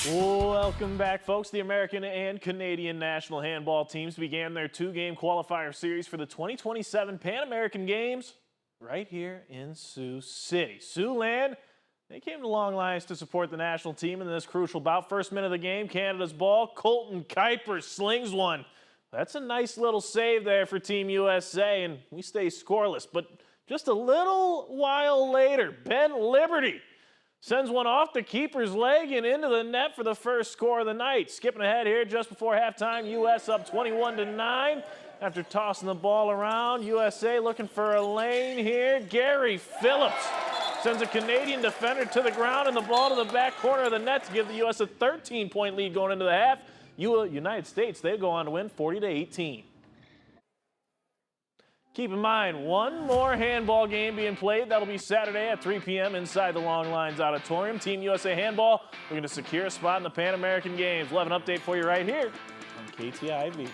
Welcome back, folks. The American and Canadian national handball teams began their two-game qualifier series for the 2027 Pan American Games right here in Sioux City. Siouxland, they came to long lines to support the national team in this crucial bout. First minute of the game, Canada's ball. Colton Kuiper slings one. That's a nice little save there for Team USA, and we stay scoreless. But just a little while later, Ben Liberty sends one off the keeper's leg and into the net for the first score of the night. Skipping ahead here just before halftime, U.S. up 21-9 after tossing the ball around. USA looking for a lane here. Gary Phillips sends a Canadian defender to the ground and the ball to the back corner of the net to give the U.S. a 13-point lead going into the half. United States, they go on to win 40-18. Keep in mind, one more handball game being played. That'll be Saturday at 3 p.m. inside the Long Lines Auditorium. Team USA Handball looking to secure a spot in the Pan American Games. We'll have an update for you right here on KTIV.